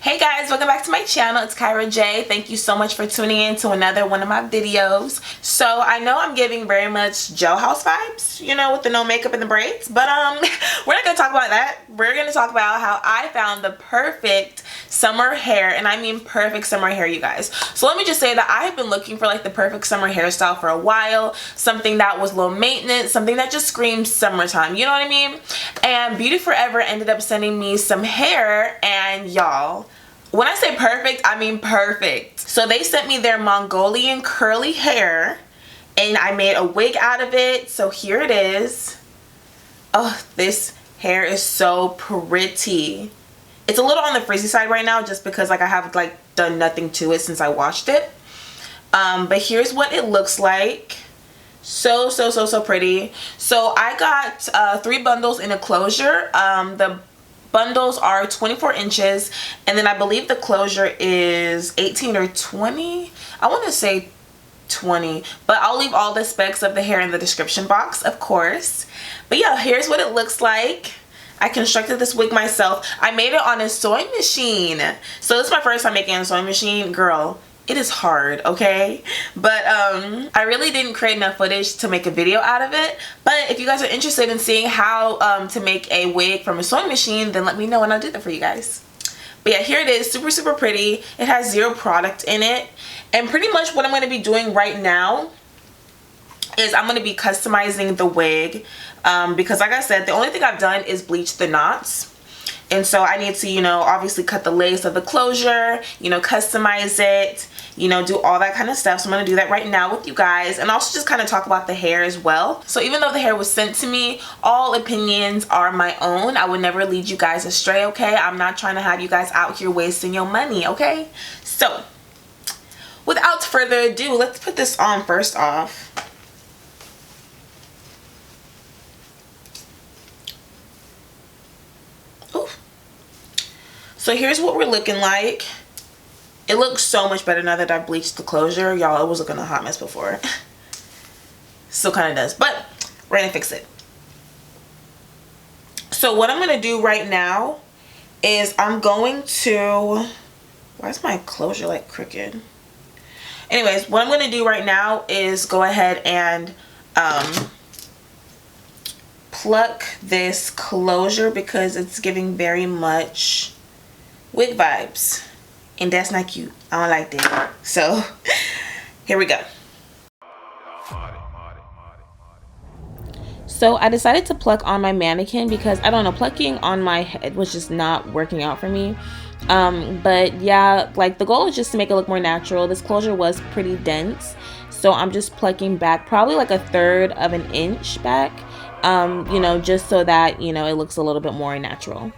Hey guys, welcome back to my channel. It's KYRAJAY. Thank you so much for tuning in to another one of my videos. So I know I'm giving very much jailhouse vibes, you know, with the no makeup and the braids, but we're not gonna talk about that. We're gonna talk about how I found the perfect summer hair, and I mean perfect summer hair, you guys. So let me just say that I have been looking for like the perfect summer hairstyle for a while, something that was low maintenance, something that just screams summertime, you know what I mean? And Beauty Forever ended up sending me some hair, and y'all, when I say perfect, I mean perfect. So they sent me their Mongolian curly hair, and I made a wig out of it. So here it is. Oh, this hair is so pretty. It's a little on the frizzy side right now just because like I have like done nothing to it since I washed it. But here's what it looks like. So pretty. So I got 3 bundles in a closure. The bundles are 24 inches, and then I believe the closure is 18 or 20. I want to say 20, but I'll leave all the specs of the hair in the description box, of course. But yeah, here's what it looks like. I constructed this wig myself. I made it on a sewing machine. So this is my first time making a sewing machine. Girl, it is hard, okay? But I really didn't create enough footage to make a video out of it. But if you guys are interested in seeing how to make a wig from a sewing machine, then let me know and I'll do that for you guys. But yeah, here it is. Super pretty. It has 0 product in it. And pretty much what I'm going to be doing right now is I'm going to be customizing the wig. Because like I said, the only thing I've done is bleach the knots. And so I need to, you know, obviously cut the lace of the closure, you know, customize it, you know, do all that kind of stuff. So I'm going to do that right now with you guys, and also just kind of talk about the hair as well. So even though the hair was sent to me, all opinions are my own. I would never lead you guys astray, okay? I'm not trying to have you guys out here wasting your money, okay? So without further ado, let's put this on first off. So here's what we're looking like. It looks so much better now that I bleached the closure. Y'all, it was looking a hot mess before. Still kind of does, but we're gonna fix it. So what I'm gonna do right now is I'm going to, why is my closure like crooked? Anyways, what I'm gonna do right now is go ahead and pluck this closure because it's giving very much wig vibes, and that's not cute. I don't like that. So here we go. So I decided to pluck on my mannequin because I don't know, plucking on my head was just not working out for me. But yeah, like the goal is just to make it look more natural. This closure was pretty dense, so I'm just plucking back probably like 1/3 of an inch back, you know, just so that, you know, it looks a little bit more natural.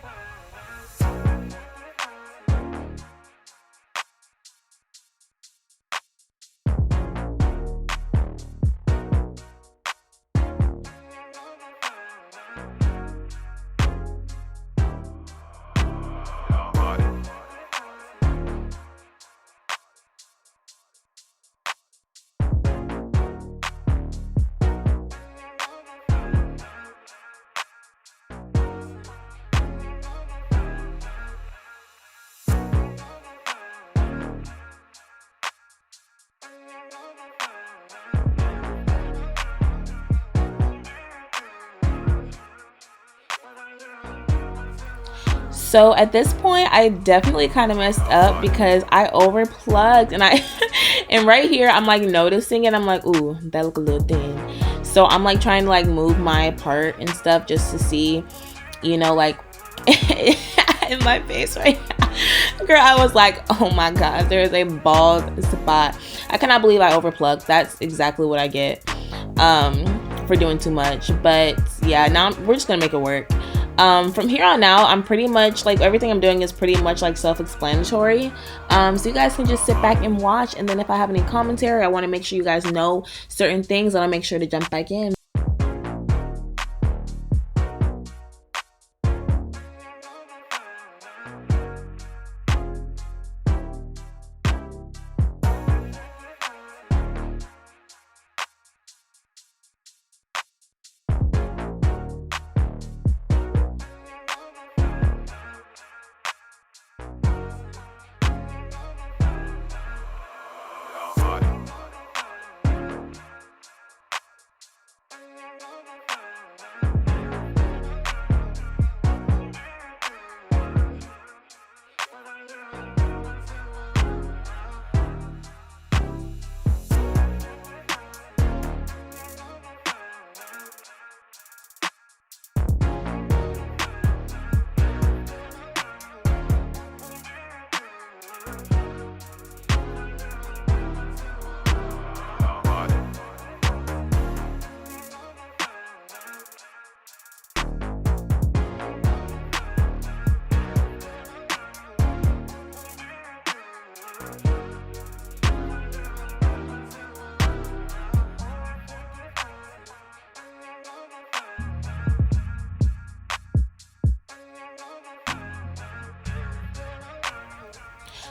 So at this point, I definitely kind of messed up because I over plugged, and and right here I'm like noticing it. I'm like, ooh, that look a little thin. So I'm like trying to like move my part and stuff just to see, you know, like in my face right now. Girl, I was like, oh my god, there is a bald spot. I cannot believe I overplugged. That's exactly what I get for doing too much. But yeah, now we're just gonna make it work. From here on out, I'm pretty much like everything I'm doing is pretty much like self-explanatory, so you guys can just sit back and watch, and then if I have any commentary, I want to make sure you guys know certain things, and I'll make sure to jump back in.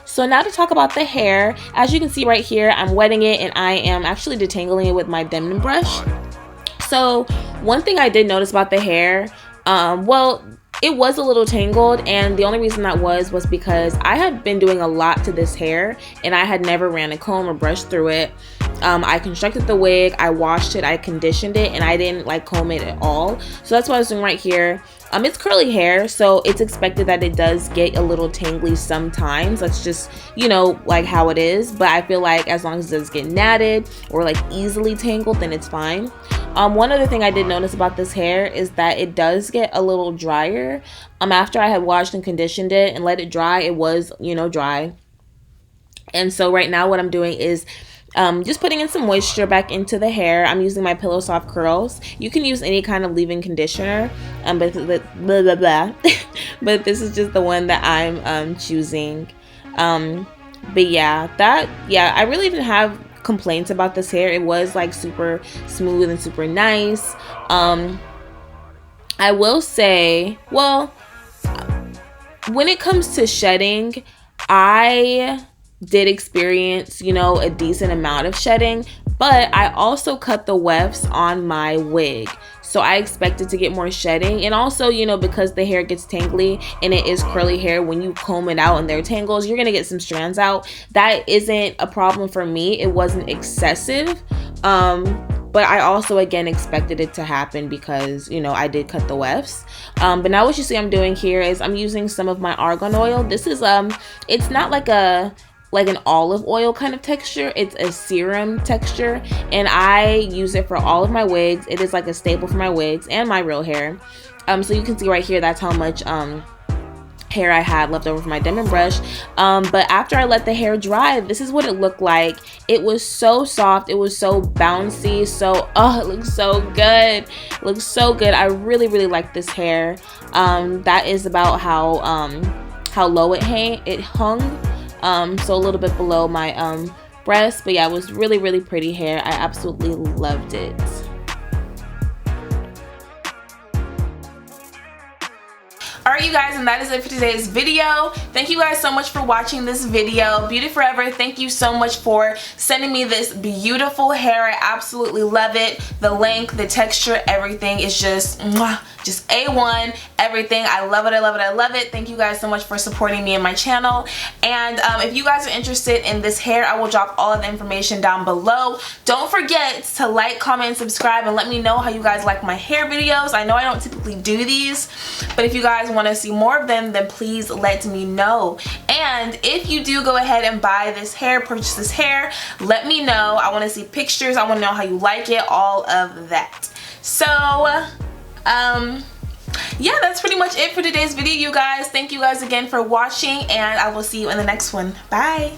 So now to talk about the hair. As you can see right here, I'm wetting it and I am actually detangling it with my Demon brush. So one thing I did notice about the hair, well, it was a little tangled, and the only reason that was because I had been doing a lot to this hair and I had never ran a comb or brushed through it. I constructed the wig, I washed it, I conditioned it, and I didn't like comb it at all. So that's what I was doing right here. It's curly hair, so it's expected that it does get a little tangly sometimes. That's just, you know, like how it is. But I feel like as long as it doesn't get natted or like easily tangled, then it's fine. One other thing I did notice about this hair is that it does get a little drier. After I had washed and conditioned it and let it dry, it was, you know, dry. And so right now what I'm doing is just putting in some moisture back into the hair. I'm using my Pillow Soft Curls. You can use any kind of leave-in conditioner, but blah, blah, blah. But this is just the one that I'm choosing. But yeah, I really didn't have complaints about this hair. It was like super smooth and super nice. I will say, well, when it comes to shedding, I did experience, you know, a decent amount of shedding, but I also cut the wefts on my wig. So I expected to get more shedding. And also, you know, because the hair gets tangly and it is curly hair, when you comb it out and there are tangles, you're gonna get some strands out. That isn't a problem for me. It wasn't excessive. But I also, again, expected it to happen because, you know, I did cut the wefts. But now what you see I'm doing here is I'm using some of my argan oil. This is, it's not like an olive oil kind of texture. It's a serum texture, and I use it for all of my wigs. It is like a staple for my wigs and my real hair. So you can see right here, that's how much hair I had left over from my Demon brush. But after I let the hair dry, this is what it looked like. It was so soft, it was so bouncy, so it looks so good. It looks so good. I really like this hair. That is about how low it hung. So a little bit below my breast. But yeah, it was really pretty hair. I absolutely loved it. Alright you guys, and that is it for today's video. Thank you guys so much for watching this video. Beauty Forever, thank you so much for sending me this beautiful hair. I absolutely love it. The length, the texture, everything is just A1, everything. I love it, I love it, I love it. Thank you guys so much for supporting me and my channel. And if you guys are interested in this hair, I will drop all of the information down below. Don't forget to like, comment, and subscribe, and let me know how you guys like my hair videos. I know I don't typically do these, but if you guys want to see more of them, then please let me know. And if you do go ahead and buy this hair, purchase this hair, let me know. I want to see pictures. I want to know how you like it, all of that. So yeah, that's pretty much it for today's video, you guys. Thank you guys again for watching, and I will see you in the next one. Bye.